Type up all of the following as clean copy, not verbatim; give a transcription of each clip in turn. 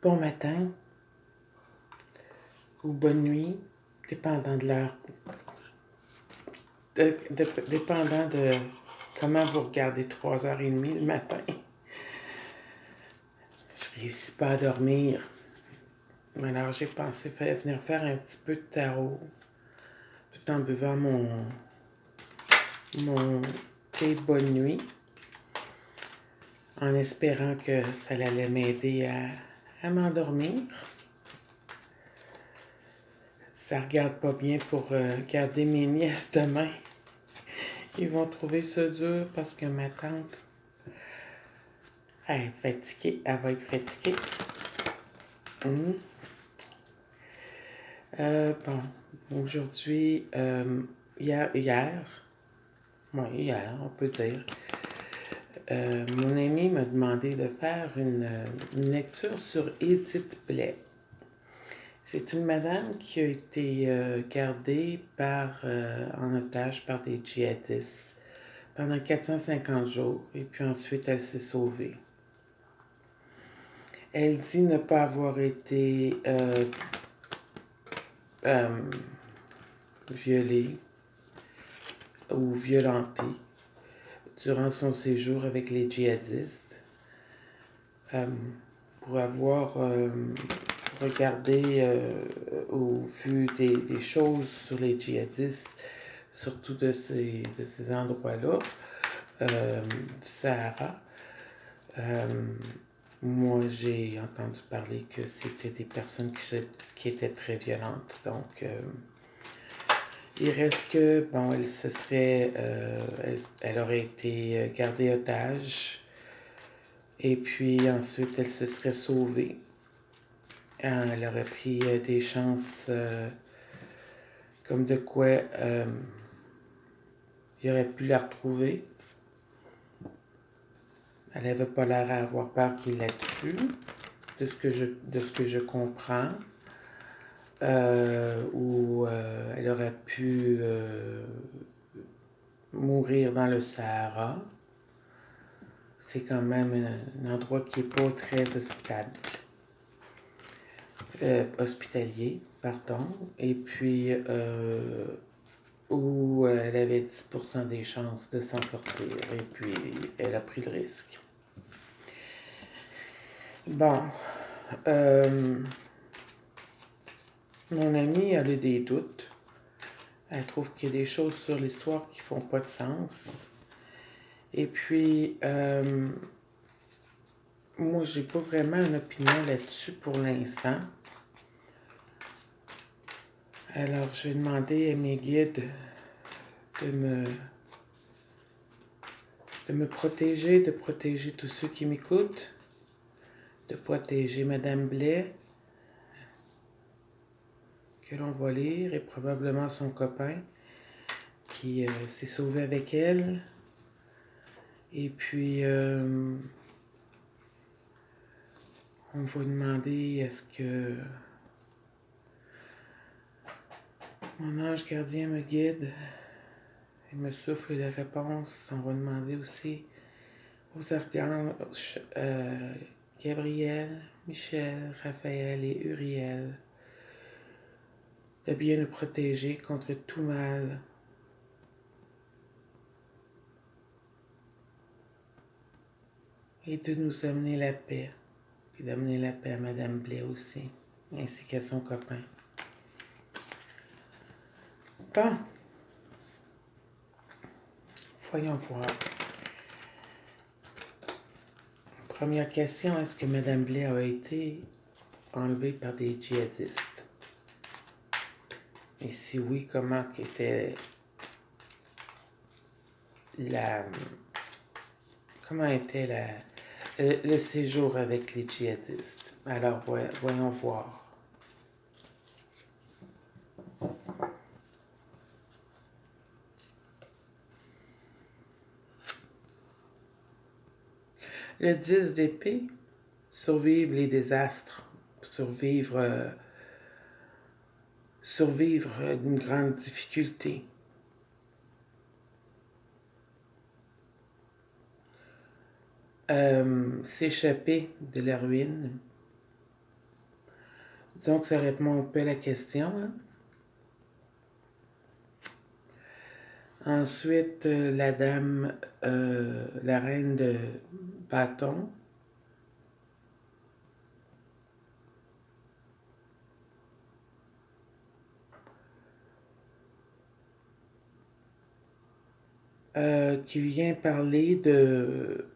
bon matin ou bonne nuit, dépendant de l'heure, dépendant de comment vous regardez 3h30 le matin. Je réussis pas à dormir. Alors j'ai pensé venir faire un petit peu de tarot, tout en buvant mon thé de bonne nuit, en espérant que ça allait m'aider à m'endormir. Ça regarde pas bien pour garder mes nièces demain. Ils vont trouver ça dur parce que ma tante, elle est fatiguée. Elle va être fatiguée. Bon, aujourd'hui, hier, on peut dire, mon ami m'a demandé de faire une lecture sur Edith Blais. C'est une madame qui a été gardée en otage par des djihadistes pendant 450 jours, et puis ensuite elle s'est sauvée. Elle dit ne pas avoir été violée ou violentée durant son séjour avec les djihadistes, pour avoir regardé ou vu des choses sur les djihadistes, surtout de ces endroits-là, du Sahara. Moi, j'ai entendu parler que c'était des personnes qui étaient très violentes. Donc, il reste que, bon, elle aurait été gardée otage. Et puis ensuite, elle se serait sauvée. Elle aurait pris des chances comme de quoi il aurait pu la retrouver. Elle n'avait pas l'air à avoir peur qu'il la tue, de ce que je comprends. Ou elle aurait pu mourir dans le Sahara. C'est quand même un endroit qui n'est pas très hospitalier, pardon. Et puis, où elle avait 10% des chances de s'en sortir. Et puis, elle a pris le risque. Bon, mon amie, elle a des doutes. Elle trouve qu'il y a des choses sur l'histoire qui font pas de sens. Et puis, moi, j'ai pas vraiment une opinion là-dessus pour l'instant. Alors, je vais demander à mes guides de me protéger, de protéger tous ceux qui m'écoutent, de protéger Madame Blais, que l'on va lire, et probablement son copain qui s'est sauvé avec elle. Et puis, on va demander est-ce que mon ange gardien me guide et me souffle les réponses. On va demander aussi aux archanges Gabriel, Michel, Raphaël et Uriel de bien nous protéger contre tout mal. Et de nous amener la paix. Puis d'amener la paix à Madame Blais aussi, ainsi qu'à son copain. Bon. Voyons voir. Première question, est-ce que Madame Blais a été enlevée par des djihadistes? Et si oui, comment était le séjour avec les djihadistes? Alors, voyons voir. Le 10 d'épée, survivre les désastres, survivre une grande difficulté. S'échapper de la ruine, Disons que ça répond un peu à la question, hein. Ensuite, la dame, la reine de bâton. Qui vient parler de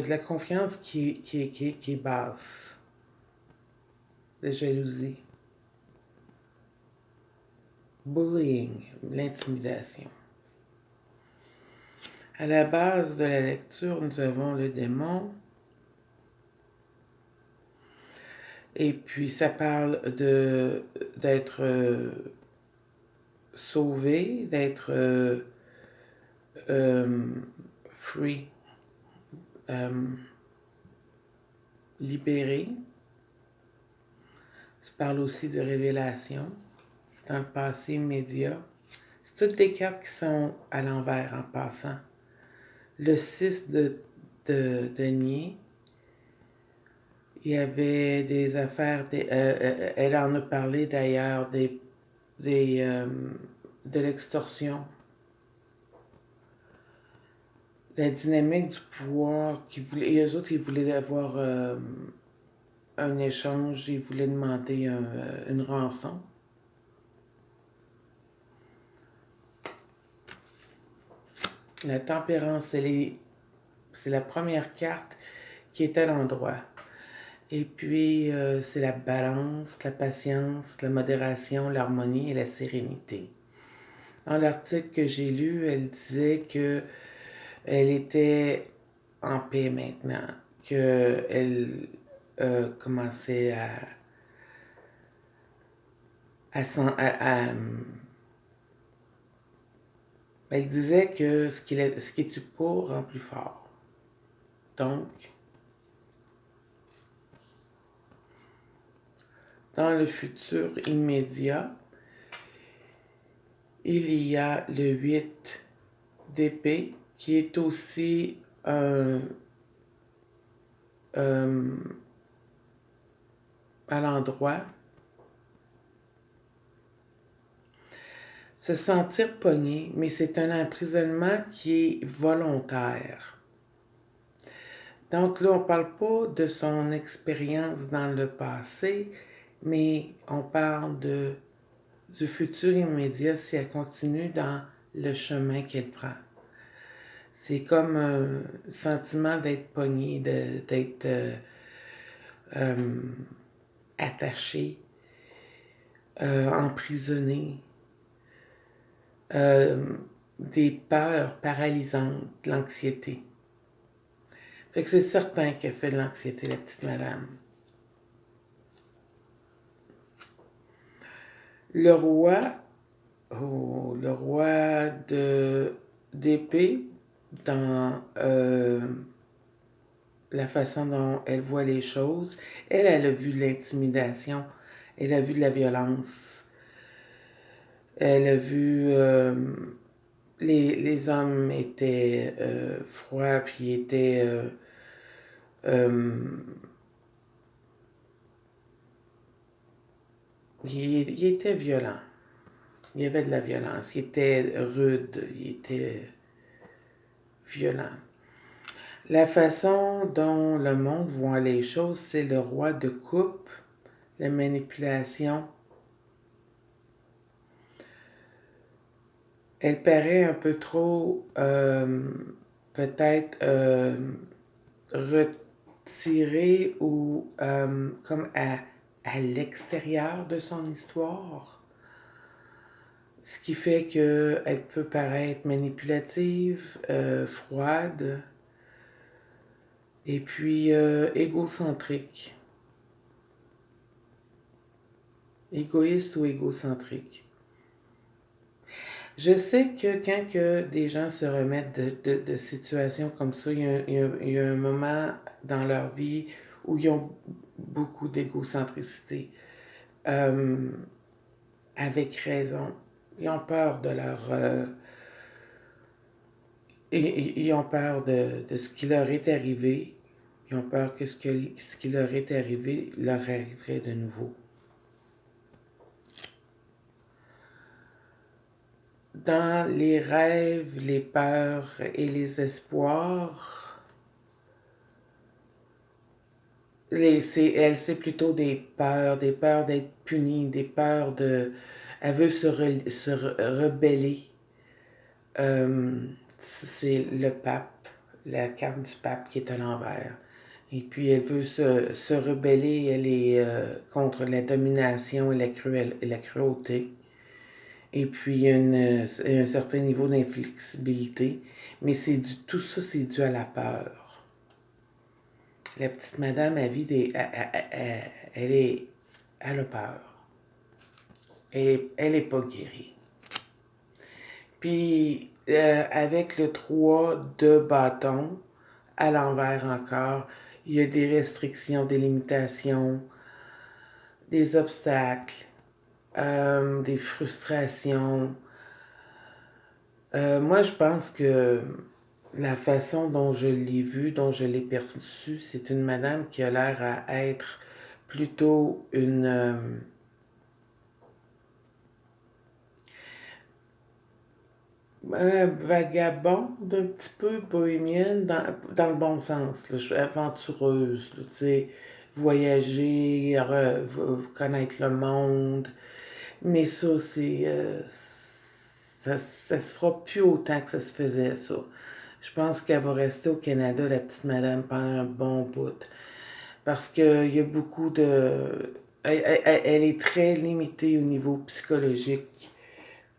la confiance qui est basse, de jalousie, bullying, l'intimidation. À la base de la lecture, nous avons le démon, et puis ça parle d'être sauvé, d'être free, libéré. Ça parle aussi de révélation dans le passé immédiat. C'est toutes des cartes qui sont à l'envers en passant. Le 6 de denier, il y avait des affaires, elle en a parlé d'ailleurs, de l'extorsion. La dynamique du pouvoir, eux autres, ils voulaient avoir un échange, ils voulaient demander une rançon. La tempérance, c'est la première carte qui est à l'endroit. Et puis, c'est la balance, la patience, la modération, l'harmonie et la sérénité. Dans l'article que j'ai lu, elle disait que elle était en paix maintenant, qu'elle commençait à elle disait que ce qui est pour rend plus fort. Donc, dans le futur immédiat, il y a le 8 d'épée qui est aussi à l'endroit. Se sentir pogné, mais c'est un emprisonnement qui est volontaire. Donc là, on ne parle pas de son expérience dans le passé, mais on parle du futur immédiat si elle continue dans le chemin qu'elle prend. C'est comme un sentiment d'être pogné, d'être attaché, emprisonné, des peurs paralysantes, de l'anxiété. Fait que c'est certain qu'elle fait de l'anxiété, la petite madame. Le roi, le roi d'épée, dans la façon dont elle voit les choses, elle a vu de l'intimidation, elle a vu de la violence, elle a vu les hommes étaient froids, puis étaient il était violent. Il y avait de la violence. Il était rude. Il était violent. La façon dont le monde voit les choses, c'est le roi de coupe, la manipulation. Elle paraît un peu trop, peut-être, retirée ou comme à l'extérieur de son histoire. Ce qui fait qu'elle peut paraître manipulative, froide, et puis égocentrique. Égoïste ou égocentrique. Je sais que quand que des gens se remettent de situations comme ça, il y a un moment dans leur vie où ils ont beaucoup d'égocentricité. Avec raison. Ils ont peur de leur... ils ont peur de ce qui leur est arrivé. Ils ont peur que ce qui leur est arrivé leur arriverait de nouveau. Dans les rêves, les peurs et les espoirs, c'est plutôt des peurs d'être punie, des peurs de... Elle veut se rebeller. C'est le pape, la carte du pape qui est à l'envers. Et puis elle veut se rebeller, elle est contre la domination et la cruauté. Et puis il y a un certain niveau d'inflexibilité. Mais tout ça, c'est dû à la peur. La petite madame, elle a peur. Elle est pas guérie. Puis avec le 3 de bâton, à l'envers encore, il y a des restrictions, des limitations, des obstacles, des frustrations. Moi, je pense que la façon dont je l'ai vue, dont je l'ai perçue, c'est une madame qui a l'air à être plutôt une... vagabonde, un petit peu bohémienne, dans le bon sens, là, aventureuse, là, tu sais, voyager, connaître le monde. Mais ça, ça se fera plus autant que ça se faisait, ça. Je pense qu'elle va rester au Canada, la petite madame, pendant un bon bout. Parce qu'il y a beaucoup de... Elle est très limitée au niveau psychologique.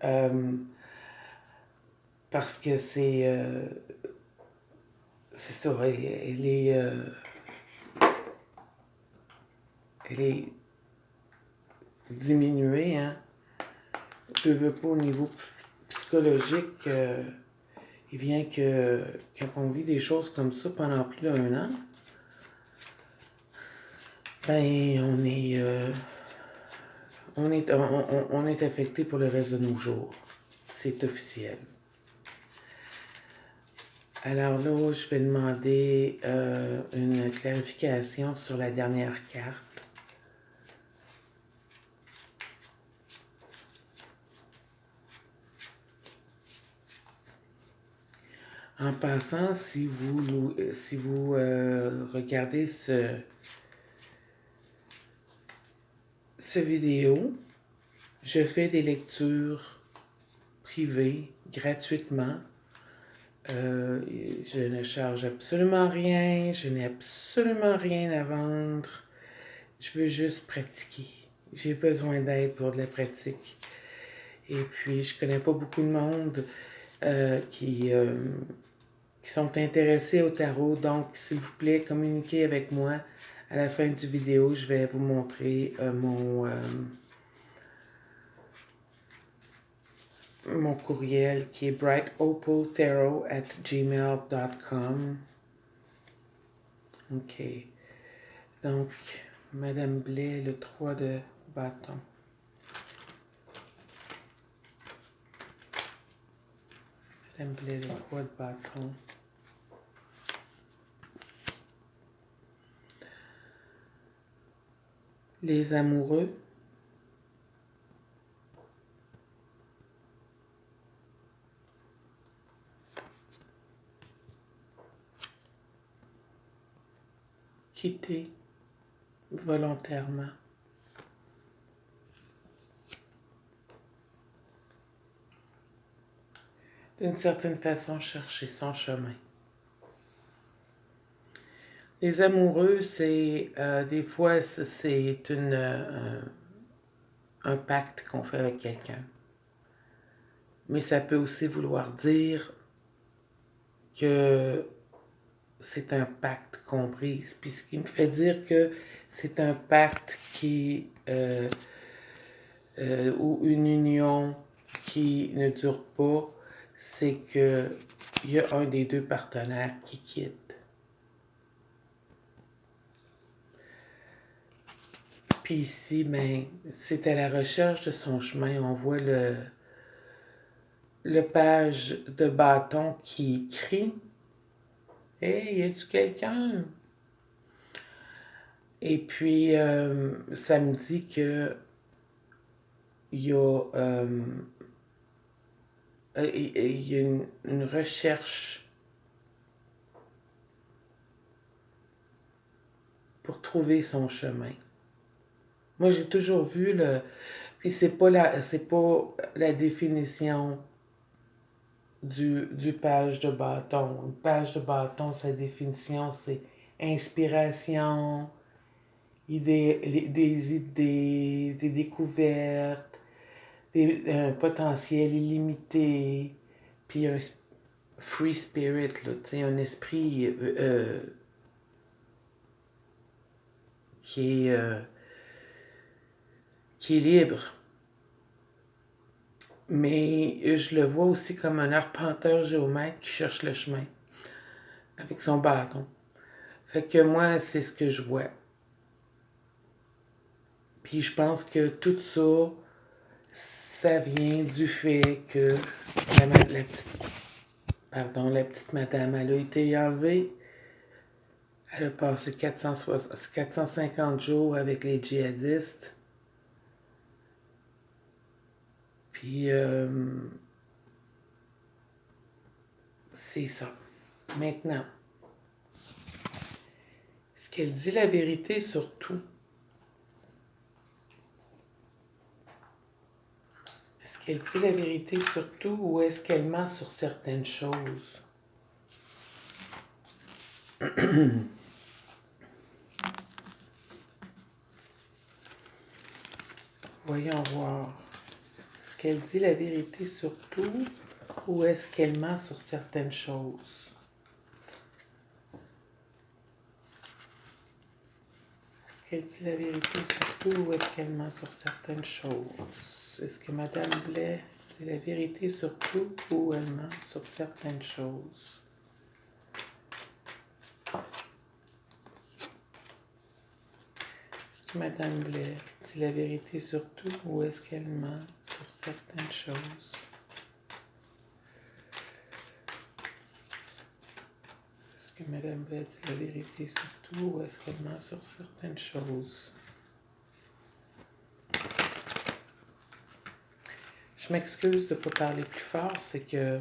Euh, parce que c'est ça, elle est diminuée, hein. Je veux pas au niveau psychologique, il vient que quand on vit des choses comme ça pendant plus d'un an, ben on est affecté pour le reste de nos jours. C'est officiel. Alors là, je vais demander une clarification sur la dernière carte. En passant, si vous regardez ce vidéo, je fais des lectures privées gratuitement. Je ne charge absolument rien, je n'ai absolument rien à vendre. Je veux juste pratiquer. J'ai besoin d'aide pour de la pratique. Et puis, je connais pas beaucoup de monde qui sont intéressés au tarot. Donc, s'il vous plaît, communiquez avec moi. À la fin du vidéo, je vais vous montrer mon courriel qui est brightopaltarot@gmail.com. OK. Donc, Madame Blais, le 3 de bâton. Madame Blais, le 3 de bâton. Les amoureux. Quitter volontairement. D'une certaine façon, chercher son chemin. Les amoureux, c'est des fois, c'est un pacte qu'on fait avec quelqu'un. Mais ça peut aussi vouloir dire que c'est un pacte compris. Puis ce qui me fait dire que c'est un pacte ou une union qui ne dure pas, c'est que il y a un des deux partenaires qui quitte. Puis ici, ben, c'est à la recherche de son chemin. On voit le page de bâton qui crie. Hey, y a-tu quelqu'un? Et puis, ça me dit que il y a, il y a une recherche pour trouver son chemin. Moi, j'ai toujours vu le... Puis c'est pas la définition du page de bâton. Une page de bâton, sa définition, c'est inspiration, des idées, des découvertes, un potentiel illimité, puis un free spirit, là, un esprit qui est, euh, qui est libre. Mais je le vois aussi comme un arpenteur géomètre qui cherche le chemin avec son bâton. Fait que moi, c'est ce que je vois. Puis je pense que tout ça, ça vient du fait que la petite madame, elle a été enlevée. Elle a passé 450 jours avec les djihadistes. Puis, c'est ça. Maintenant, est-ce qu'elle dit la vérité sur tout? Est-ce qu'elle dit la vérité sur tout ou est-ce qu'elle ment sur certaines choses? Voyons voir. Est-ce qu'elle dit la vérité sur tout ou est-ce qu'elle ment sur certaines choses? Est-ce qu'elle dit la vérité sur tout ou est-ce qu'elle ment sur certaines choses? Est-ce que Madame Blais dit la vérité sur tout ou elle ment sur certaines choses? Est-ce que Madame Blais dit la vérité sur tout ou est-ce qu'elle ment sur certaines choses? Est-ce que Madame Blais dit la vérité sur tout ou est-ce qu'elle ment sur certaines choses? Je m'excuse de ne pas parler plus fort, c'est que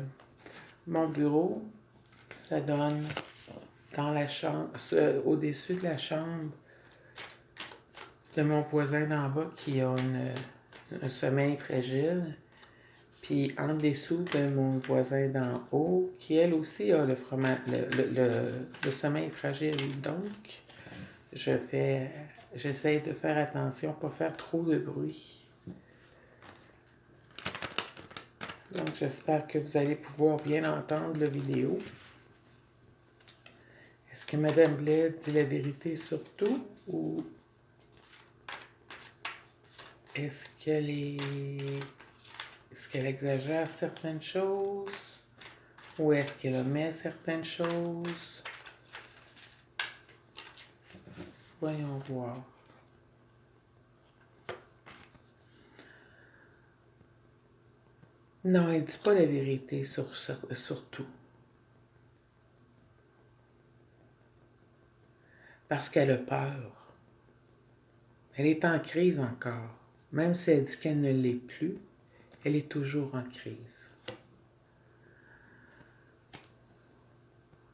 mon bureau, ça donne dans la chambre, au-dessus de la chambre de mon voisin d'en bas qui a un sommeil fragile, puis en dessous de mon voisin d'en haut qui, elle aussi, a le sommeil fragile. Donc, j'essaie de faire attention, pas faire trop de bruit. Donc, j'espère que vous allez pouvoir bien entendre la vidéo. Est-ce que Madame Blais dit la vérité sur tout ou est-ce qu'elle exagère certaines choses ou est-ce qu'elle omet certaines choses? Voyons voir. Non, elle ne dit pas la vérité sur tout. Parce qu'elle a peur. Elle est en crise encore. Même si elle dit qu'elle ne l'est plus, elle est toujours en crise.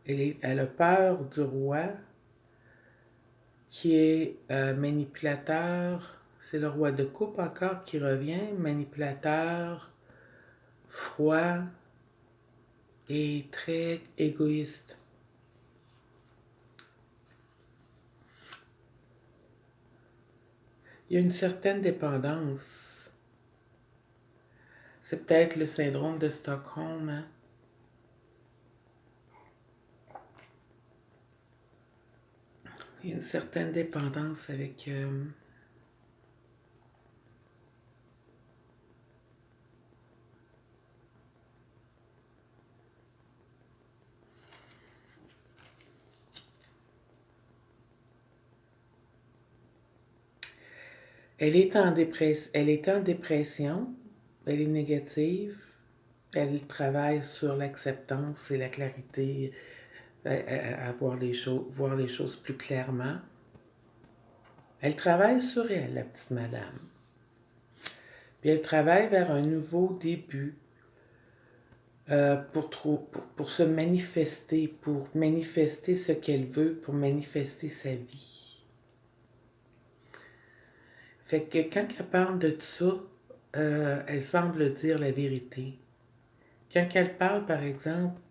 Elle a peur du roi qui est manipulateur. C'est le roi de coupe encore qui revient, manipulateur, froid et très égoïste. Il y a une certaine dépendance. C'est peut-être le syndrome de Stockholm, hein? Il y a une certaine dépendance avec... elle est en dépression, elle est négative, elle travaille sur l'acceptance et la clarité, à voir les choses plus clairement. Elle travaille sur elle, la petite madame. Puis elle travaille vers un nouveau début pour se manifester, pour manifester ce qu'elle veut, pour manifester sa vie. Fait que quand elle parle de tout ça, elle semble dire la vérité. Quand elle parle, par exemple,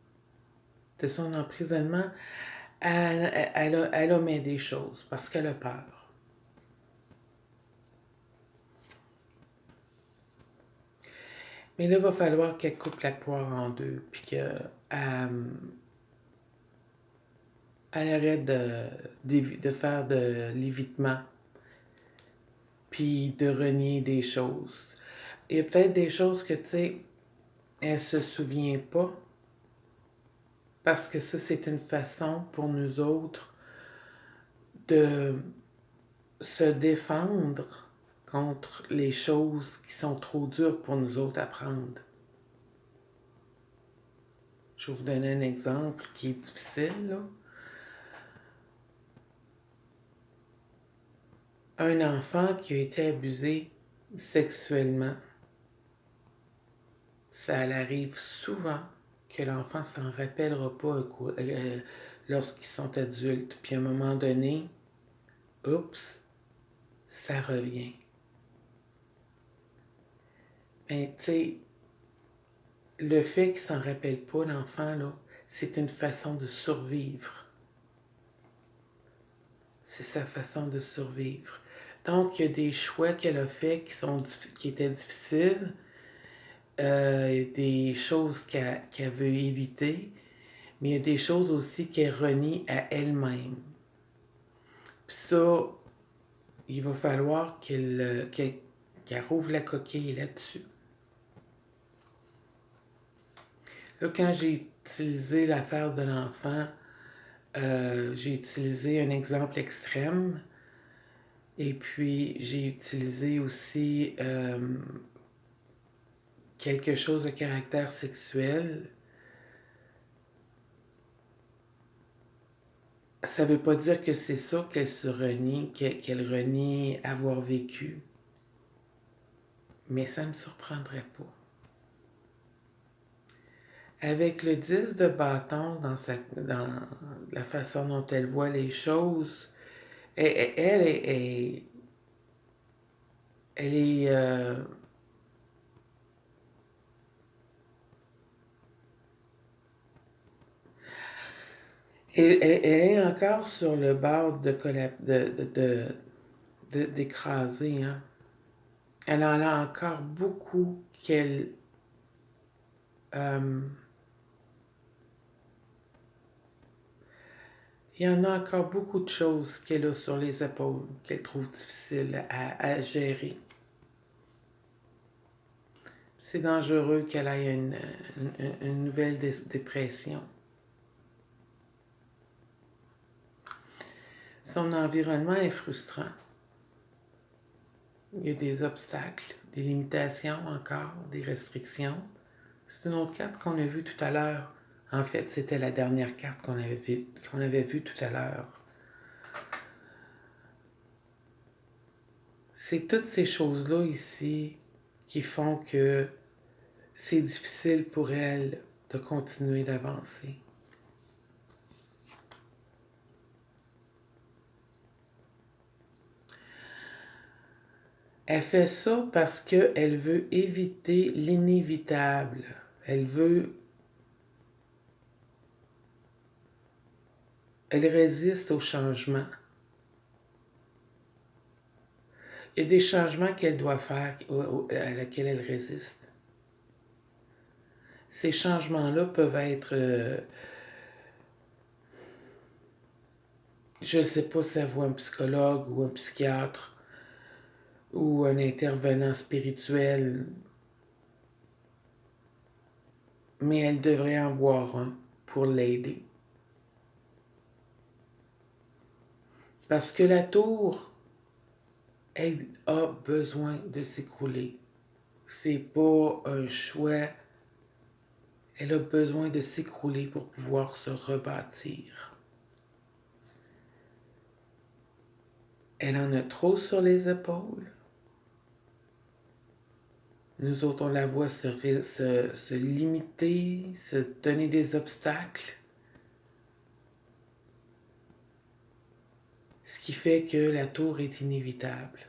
de son emprisonnement, elle omet des choses parce qu'elle a peur. Mais là, il va falloir qu'elle coupe la poire en deux, puis qu'elle arrête de faire de l'évitement, puis de renier des choses. Il y a peut-être des choses que, tu sais, elle se souvient pas, parce que ça, c'est une façon pour nous autres de se défendre contre les choses qui sont trop dures pour nous autres à prendre. Je vais vous donner un exemple qui est difficile, là. Un enfant qui a été abusé sexuellement, ça arrive souvent que l'enfant s'en rappellera pas lorsqu'ils sont adultes. Puis à un moment donné, oups, ça revient. Mais tu sais, le fait qu'il s'en rappelle pas, l'enfant, là, c'est une façon de survivre. C'est sa façon de survivre. Donc, il y a des choix qu'elle a faits qui étaient difficiles, des choses qu'elle veut éviter, mais il y a des choses aussi qu'elle renie à elle-même. Puis ça, il va falloir qu'elle rouvre la coquille là-dessus. Là, quand j'ai utilisé l'affaire de l'enfant, j'ai utilisé un exemple extrême. Et puis, j'ai utilisé aussi quelque chose de caractère sexuel. Ça ne veut pas dire que c'est ça qu'elle se renie, qu'elle renie avoir vécu. Mais ça ne me surprendrait pas. Avec le 10 de bâton dans la façon dont elle voit les choses, elle est... Elle est elle est encore sur le bord d'écraser. Hein. Elle en a encore beaucoup qu'elle... il y en a encore beaucoup de choses qu'elle a sur les épaules, qu'elle trouve difficiles à gérer. C'est dangereux qu'elle ait une nouvelle dépression. Son environnement est frustrant. Il y a des obstacles, des limitations encore, des restrictions. C'est une autre carte qu'on a vue tout à l'heure. En fait, c'était la dernière carte qu'on avait vue tout à l'heure. C'est toutes ces choses-là ici qui font que c'est difficile pour elle de continuer d'avancer. Elle fait ça parce qu'elle veut éviter l'inévitable. Elle résiste au changement. Il y a des changements qu'elle doit faire, à laquelle elle résiste. Ces changements-là peuvent être, je ne sais pas si elle voit un psychologue ou un psychiatre ou un intervenant spirituel, mais elle devrait en voir un pour l'aider. Parce que la tour, elle a besoin de s'écrouler. C'est pas un choix. Elle a besoin de s'écrouler pour pouvoir se rebâtir. Elle en a trop sur les épaules. Nous autres, on la voit se limiter, se donner des obstacles. Ce qui fait que la tour est inévitable.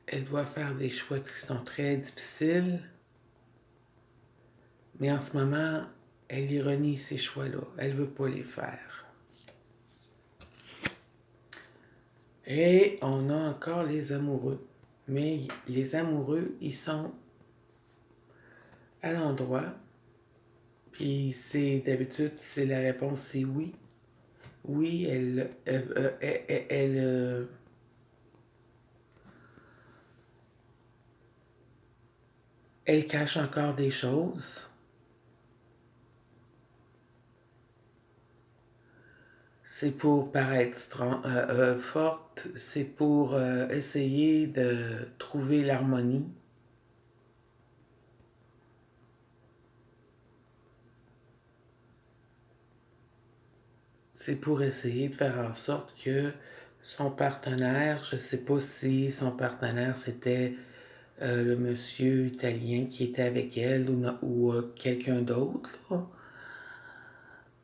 Elle doit faire des choix qui sont très difficiles. Mais en ce moment, elle ironie ces choix-là. Elle ne veut pas les faire. Et on a encore les amoureux. Mais les amoureux, ils sont à l'endroit. Puis d'habitude, c'est la réponse, c'est oui. Oui, elle cache encore des choses. C'est pour paraître forte, c'est pour essayer de trouver l'harmonie. C'est pour essayer de faire en sorte que son partenaire, je ne sais pas si son partenaire c'était le monsieur italien qui était avec elle ou quelqu'un d'autre, là.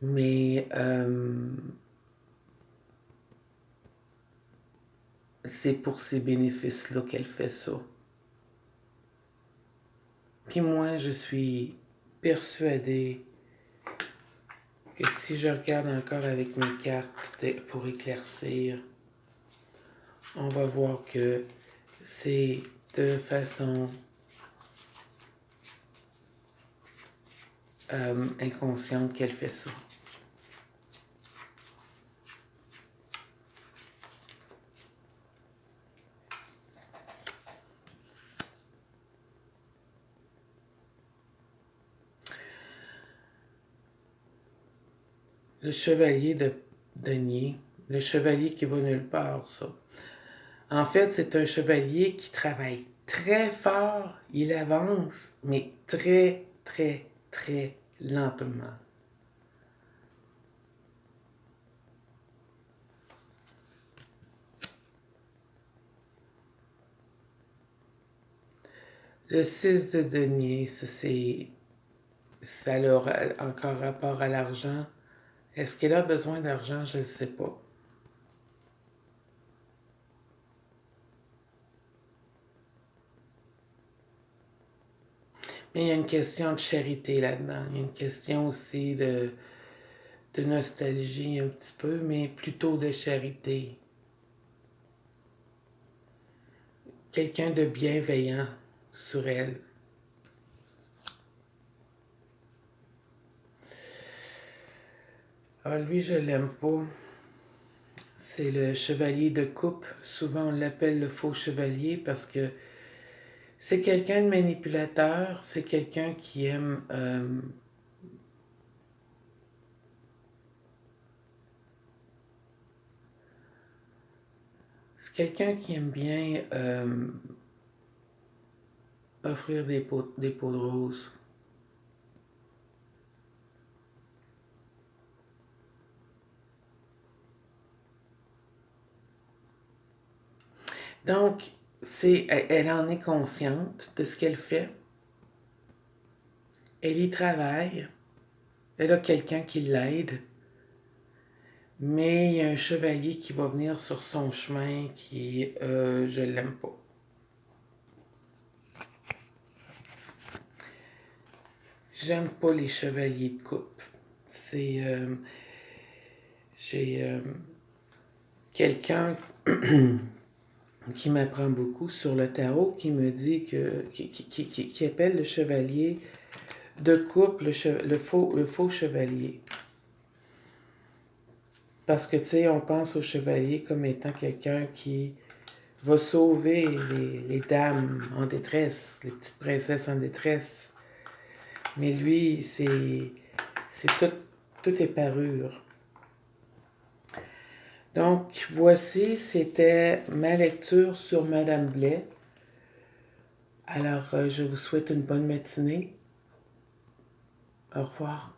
Mais c'est pour ces bénéfices-là qu'elle fait ça. Puis moi, je suis persuadée que si je regarde encore avec mes cartes pour éclaircir, on va voir que c'est de façon inconsciente qu'elle fait ça. Le chevalier de denier, le chevalier qui va nulle part, ça. En fait, c'est un chevalier qui travaille très fort, il avance, mais très, très, très lentement. Le 6 de denier, ça a encore rapport à l'argent. Est-ce qu'elle a besoin d'argent? Je ne sais pas. Mais il y a une question de charité là-dedans. Il y a une question aussi de nostalgie un petit peu, mais plutôt de charité. Quelqu'un de bienveillant sur elle. Ah, lui, je l'aime pas. C'est le chevalier de coupe. Souvent, on l'appelle le faux chevalier parce que c'est quelqu'un de manipulateur. C'est quelqu'un qui aime... c'est quelqu'un qui aime bien offrir des pots de rose. Donc, elle en est consciente de ce qu'elle fait. Elle y travaille. Elle a quelqu'un qui l'aide. Mais il y a un chevalier qui va venir sur son chemin qui, je l'aime pas. J'aime pas les chevaliers de coupe. J'ai quelqu'un qui m'apprend beaucoup sur le tarot qui me dit qui appelle le chevalier de coupe le faux chevalier. Parce que, tu sais, on pense au chevalier comme étant quelqu'un qui va sauver les dames en détresse, les petites princesses en détresse. Mais lui, c'est tout est parure. Donc, voici, c'était ma lecture sur Madame Blais. Alors, je vous souhaite une bonne matinée. Au revoir.